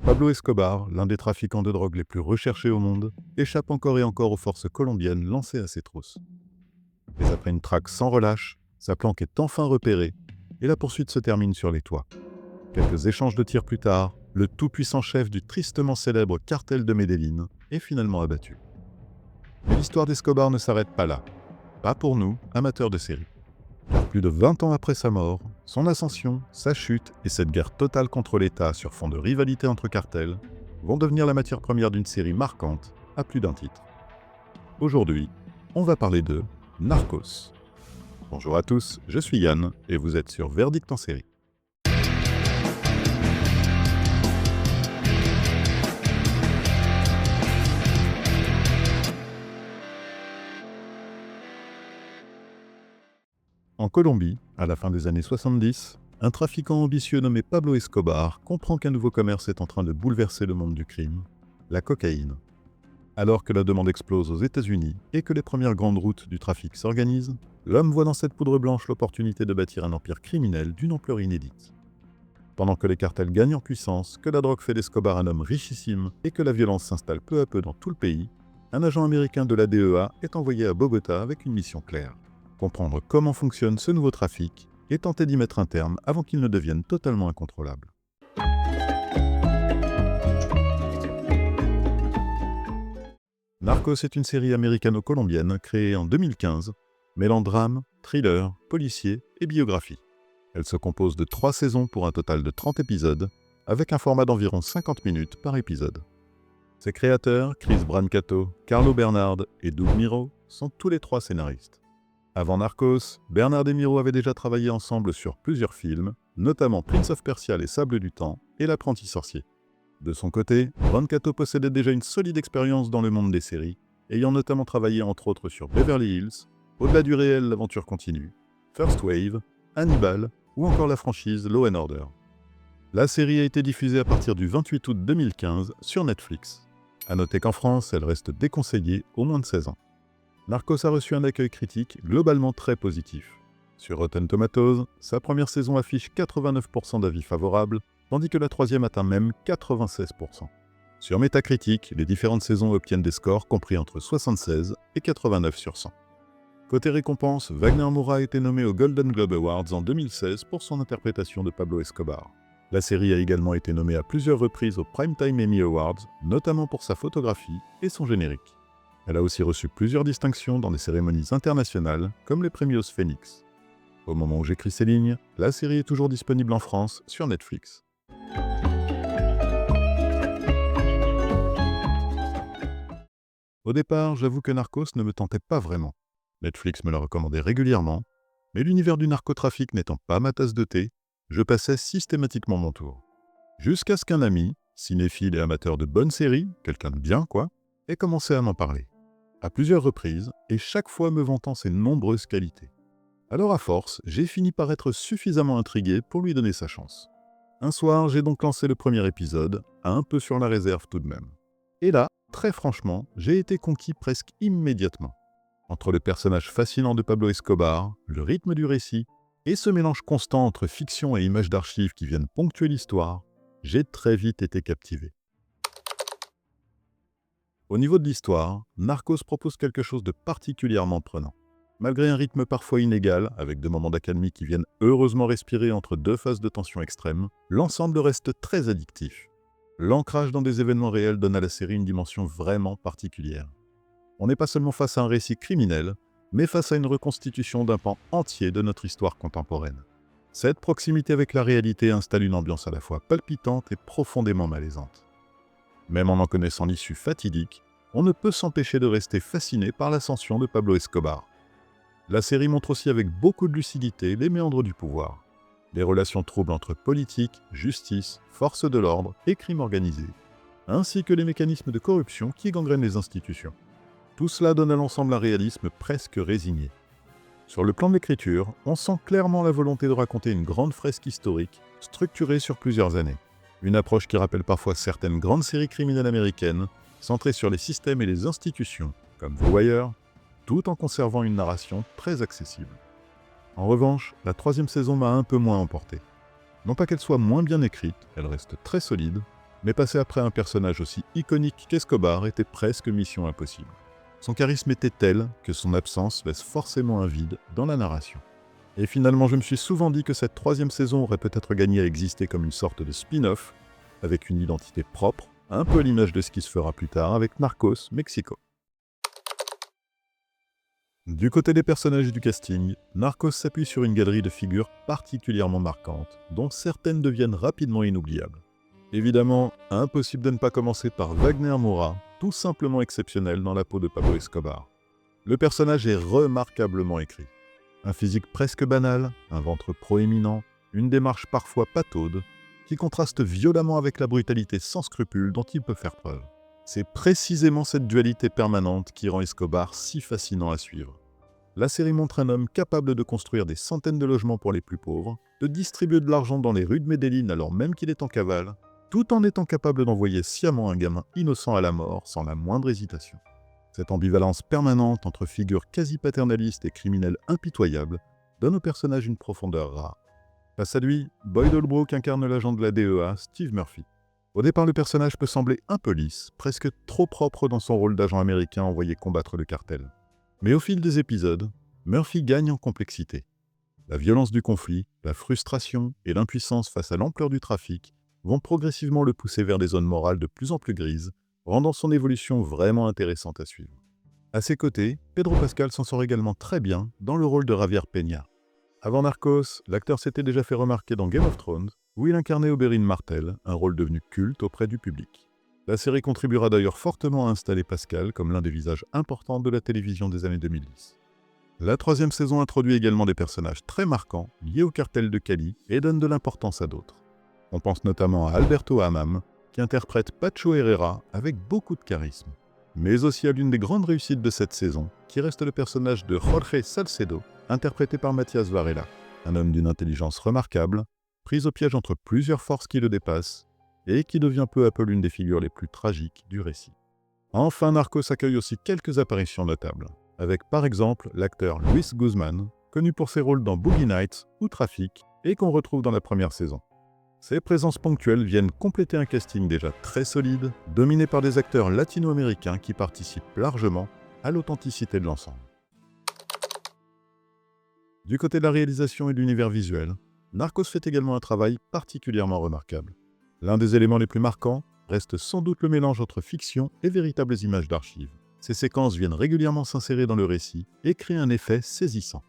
Pablo Escobar, l'un des trafiquants de drogue les plus recherchés au monde, échappe encore et encore aux forces colombiennes lancées à ses trousses. Mais après une traque sans relâche, sa planque est enfin repérée et la poursuite se termine sur les toits. Quelques échanges de tirs plus tard, le tout-puissant chef du tristement célèbre cartel de Medellín est finalement abattu. Mais l'histoire d'Escobar ne s'arrête pas là. Pas pour nous, amateurs de série. Car plus de 20 ans après sa mort, son ascension, sa chute et cette guerre totale contre l'État sur fond de rivalité entre cartels vont devenir la matière première d'une série marquante à plus d'un titre. Aujourd'hui, on va parler de Narcos. Bonjour à tous, je suis Yann et vous êtes sur Verdict en série. En Colombie, à la fin des années 70, un trafiquant ambitieux nommé Pablo Escobar comprend qu'un nouveau commerce est en train de bouleverser le monde du crime, la cocaïne. Alors que la demande explose aux États-Unis et que les premières grandes routes du trafic s'organisent, l'homme voit dans cette poudre blanche l'opportunité de bâtir un empire criminel d'une ampleur inédite. Pendant que les cartels gagnent en puissance, que la drogue fait d'Escobar un homme richissime et que la violence s'installe peu à peu dans tout le pays, un agent américain de la DEA est envoyé à Bogota avec une mission claire: comprendre comment fonctionne ce nouveau trafic et tenter d'y mettre un terme avant qu'il ne devienne totalement incontrôlable. Narcos est une série américano-colombienne créée en 2015, mêlant drame, thriller, policier et biographie. Elle se compose de 3 saisons pour un total de 30 épisodes, avec un format d'environ 50 minutes par épisode. Ses créateurs, Chris Brancato, Carlo Bernard et Doug Miro, sont tous les 3 scénaristes. Avant Narcos, Bernard et Miro avaient déjà travaillé ensemble sur plusieurs films, notamment Prince of Persia, Les Sables du Temps et L'Apprenti Sorcier. De son côté, Brancato possédait déjà une solide expérience dans le monde des séries, ayant notamment travaillé entre autres sur Beverly Hills, Au-delà du réel, l'aventure continue, First Wave, Hannibal ou encore la franchise Law & Order. La série a été diffusée à partir du 28 août 2015 sur Netflix. À noter qu'en France, elle reste déconseillée aux moins de 16 ans. Narcos a reçu un accueil critique globalement très positif. Sur Rotten Tomatoes, sa première saison affiche 89% d'avis favorables, tandis que la troisième atteint même 96%. Sur Metacritic, les différentes saisons obtiennent des scores compris entre 76 et 89 sur 100. Côté récompense, Wagner Moura a été nommé aux Golden Globe Awards en 2016 pour son interprétation de Pablo Escobar. La série a également été nommée à plusieurs reprises aux Primetime Emmy Awards, notamment pour sa photographie et son générique. Elle a aussi reçu plusieurs distinctions dans des cérémonies internationales, comme les Premios Phoenix. Au moment où j'écris ces lignes, la série est toujours disponible en France sur Netflix. Au départ, j'avoue que Narcos ne me tentait pas vraiment. Netflix me l'a recommandé régulièrement, mais l'univers du narcotrafic n'étant pas ma tasse de thé, je passais systématiquement mon tour. Jusqu'à ce qu'un ami, cinéphile et amateur de bonnes séries, quelqu'un de bien quoi, ait commencé à m'en parler. À plusieurs reprises, et chaque fois me vantant ses nombreuses qualités. Alors à force, j'ai fini par être suffisamment intrigué pour lui donner sa chance. Un soir, j'ai donc lancé le premier épisode, un peu sur la réserve tout de même. Et là, très franchement, j'ai été conquis presque immédiatement. Entre le personnage fascinant de Pablo Escobar, le rythme du récit, et ce mélange constant entre fiction et images d'archives qui viennent ponctuer l'histoire, j'ai très vite été captivé. Au niveau de l'histoire, Narcos propose quelque chose de particulièrement prenant. Malgré un rythme parfois inégal, avec des moments d'accalmie qui viennent heureusement respirer entre 2 phases de tension extrême, l'ensemble reste très addictif. L'ancrage dans des événements réels donne à la série une dimension vraiment particulière. On n'est pas seulement face à un récit criminel, mais face à une reconstitution d'un pan entier de notre histoire contemporaine. Cette proximité avec la réalité installe une ambiance à la fois palpitante et profondément malaisante. Même en connaissant l'issue fatidique, on ne peut s'empêcher de rester fasciné par l'ascension de Pablo Escobar. La série montre aussi avec beaucoup de lucidité les méandres du pouvoir, les relations troubles entre politique, justice, forces de l'ordre et crime organisé, ainsi que les mécanismes de corruption qui gangrènent les institutions. Tout cela donne à l'ensemble un réalisme presque résigné. Sur le plan de l'écriture, on sent clairement la volonté de raconter une grande fresque historique, structurée sur plusieurs années. Une approche qui rappelle parfois certaines grandes séries criminelles américaines, centrées sur les systèmes et les institutions, comme The Wire, tout en conservant une narration très accessible. En revanche, la 3e saison m'a un peu moins emporté. Non pas qu'elle soit moins bien écrite, elle reste très solide, Mais passer après un personnage aussi iconique qu'Escobar était presque mission impossible. Son charisme était tel que son absence laisse forcément un vide dans la narration. Et finalement, je me suis souvent dit que cette troisième saison aurait peut-être gagné à exister comme une sorte de spin-off, avec une identité propre, un peu à l'image de ce qui se fera plus tard avec Narcos Mexico. Du côté des personnages et du casting, Narcos s'appuie sur une galerie de figures particulièrement marquantes, dont certaines deviennent rapidement inoubliables. Évidemment, impossible de ne pas commencer par Wagner Moura, tout simplement exceptionnel dans la peau de Pablo Escobar. Le personnage est remarquablement écrit. Un physique presque banal, un ventre proéminent, une démarche parfois pataude, qui contraste violemment avec la brutalité sans scrupules dont il peut faire preuve. C'est précisément cette dualité permanente qui rend Escobar si fascinant à suivre. La série montre un homme capable de construire des centaines de logements pour les plus pauvres, de distribuer de l'argent dans les rues de Medellín alors même qu'il est en cavale, tout en étant capable d'envoyer sciemment un gamin innocent à la mort sans la moindre hésitation. Cette ambivalence permanente entre figures quasi paternalistes et criminels impitoyables donne au personnage une profondeur rare. Face à lui, Boyd Holbrook incarne l'agent de la DEA, Steve Murphy. Au départ, le personnage peut sembler un peu lisse, presque trop propre dans son rôle d'agent américain envoyé combattre le cartel. Mais au fil des épisodes, Murphy gagne en complexité. La violence du conflit, la frustration et l'impuissance face à l'ampleur du trafic vont progressivement le pousser vers des zones morales de plus en plus grises, rendant son évolution vraiment intéressante à suivre. À ses côtés, Pedro Pascal s'en sort également très bien dans le rôle de Javier Peña. Avant Narcos, l'acteur s'était déjà fait remarquer dans Game of Thrones, où il incarnait Oberyn Martell, un rôle devenu culte auprès du public. La série contribuera d'ailleurs fortement à installer Pascal comme l'un des visages importants de la télévision des années 2010. La troisième saison introduit également des personnages très marquants liés au cartel de Cali et donne de l'importance à d'autres. On pense notamment à Alberto Hammam, qui interprète Pacho Herrera avec beaucoup de charisme. Mais aussi à l'une des grandes réussites de cette saison, qui reste le personnage de Jorge Salcedo, interprété par Mathias Varela, un homme d'une intelligence remarquable, pris au piège entre plusieurs forces qui le dépassent, et qui devient peu à peu l'une des figures les plus tragiques du récit. Enfin, Narcos accueille aussi quelques apparitions notables, avec par exemple l'acteur Luis Guzman, connu pour ses rôles dans Boogie Nights ou Trafic, et qu'on retrouve dans la première saison. Ces présences ponctuelles viennent compléter un casting déjà très solide, dominé par des acteurs latino-américains qui participent largement à l'authenticité de l'ensemble. Du côté de la réalisation et de l'univers visuel, Narcos fait également un travail particulièrement remarquable. L'un des éléments les plus marquants reste sans doute le mélange entre fiction et véritables images d'archives. Ces séquences viennent régulièrement s'insérer dans le récit et créent un effet saisissant.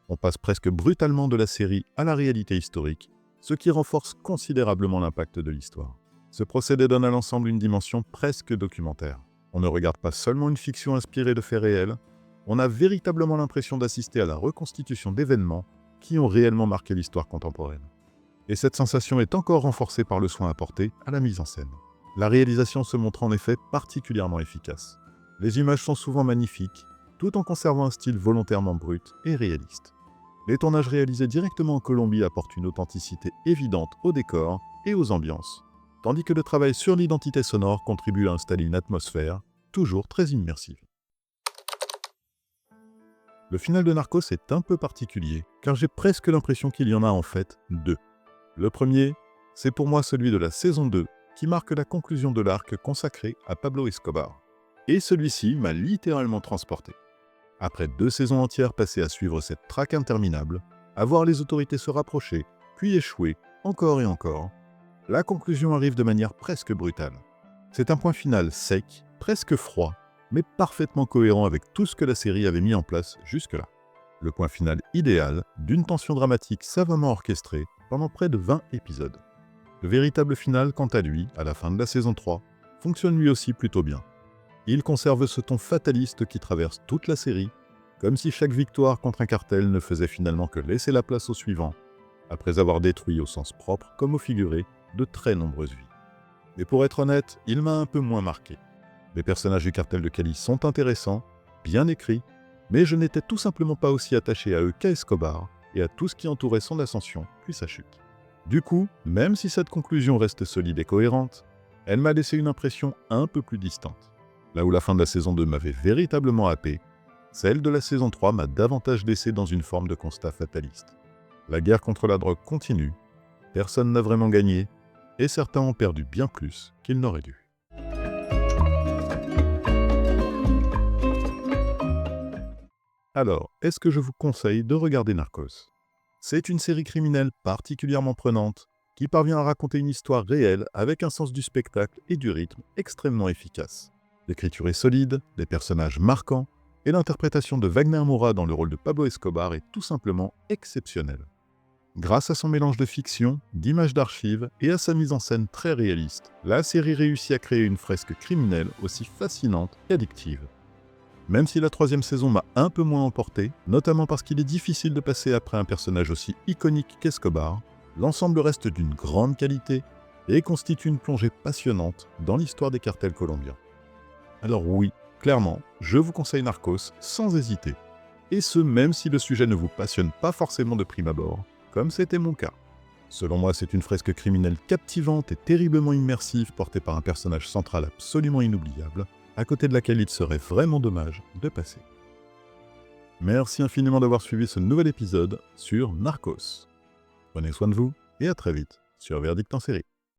On passe presque brutalement de la série à la réalité historique, ce qui renforce considérablement l'impact de l'histoire. Ce procédé donne à l'ensemble une dimension presque documentaire. On ne regarde pas seulement une fiction inspirée de faits réels, on a véritablement l'impression d'assister à la reconstitution d'événements qui ont réellement marqué l'histoire contemporaine. Et cette sensation est encore renforcée par le soin apporté à la mise en scène. La réalisation se montre en effet particulièrement efficace. Les images sont souvent magnifiques, tout en conservant un style volontairement brut et réaliste. Les tournages réalisés directement en Colombie apportent une authenticité évidente au décor et aux ambiances, tandis que le travail sur l'identité sonore contribue à installer une atmosphère toujours très immersive. Le final de Narcos est un peu particulier, car j'ai presque l'impression qu'il y en a en fait deux. Le premier, c'est pour moi celui de la saison 2, qui marque la conclusion de l'arc consacré à Pablo Escobar. Et celui-ci m'a littéralement transporté. Après 2 saisons entières passées à suivre cette traque interminable, à voir les autorités se rapprocher, puis échouer, encore et encore, la conclusion arrive de manière presque brutale. C'est un point final sec, presque froid, mais parfaitement cohérent avec tout ce que la série avait mis en place jusque-là. Le point final idéal d'une tension dramatique savamment orchestrée pendant près de 20 épisodes. Le véritable final, quant à lui, à la fin de la saison 3, fonctionne lui aussi plutôt bien. Il conserve ce ton fataliste qui traverse toute la série, comme si chaque victoire contre un cartel ne faisait finalement que laisser la place au suivant, après avoir détruit au sens propre comme au figuré de très nombreuses vies. Mais pour être honnête, il m'a un peu moins marqué. Les personnages du cartel de Cali sont intéressants, bien écrits, mais je n'étais tout simplement pas aussi attaché à eux qu'à Escobar et à tout ce qui entourait son ascension puis sa chute. Du coup, même si cette conclusion reste solide et cohérente, elle m'a laissé une impression un peu plus distante. Là où la fin de la saison 2 m'avait véritablement happé, celle de la saison 3 m'a davantage laissé dans une forme de constat fataliste. La guerre contre la drogue continue, personne n'a vraiment gagné, et certains ont perdu bien plus qu'ils n'auraient dû. Alors, est-ce que je vous conseille de regarder Narcos? C'est une série criminelle particulièrement prenante, qui parvient à raconter une histoire réelle avec un sens du spectacle et du rythme extrêmement efficace. L'écriture est solide, des personnages marquants, et l'interprétation de Wagner Moura dans le rôle de Pablo Escobar est tout simplement exceptionnelle. Grâce à son mélange de fiction, d'images d'archives et à sa mise en scène très réaliste, la série réussit à créer une fresque criminelle aussi fascinante qu'addictive. Même si la 3e saison m'a un peu moins emporté, notamment parce qu'il est difficile de passer après un personnage aussi iconique qu'Escobar, l'ensemble reste d'une grande qualité et constitue une plongée passionnante dans l'histoire des cartels colombiens. Alors oui, clairement, je vous conseille Narcos sans hésiter. Et ce, même si le sujet ne vous passionne pas forcément de prime abord, comme c'était mon cas. Selon moi, c'est une fresque criminelle captivante et terriblement immersive portée par un personnage central absolument inoubliable, à côté de laquelle il serait vraiment dommage de passer. Merci infiniment d'avoir suivi ce nouvel épisode sur Narcos. Prenez soin de vous et à très vite sur Verdict en série.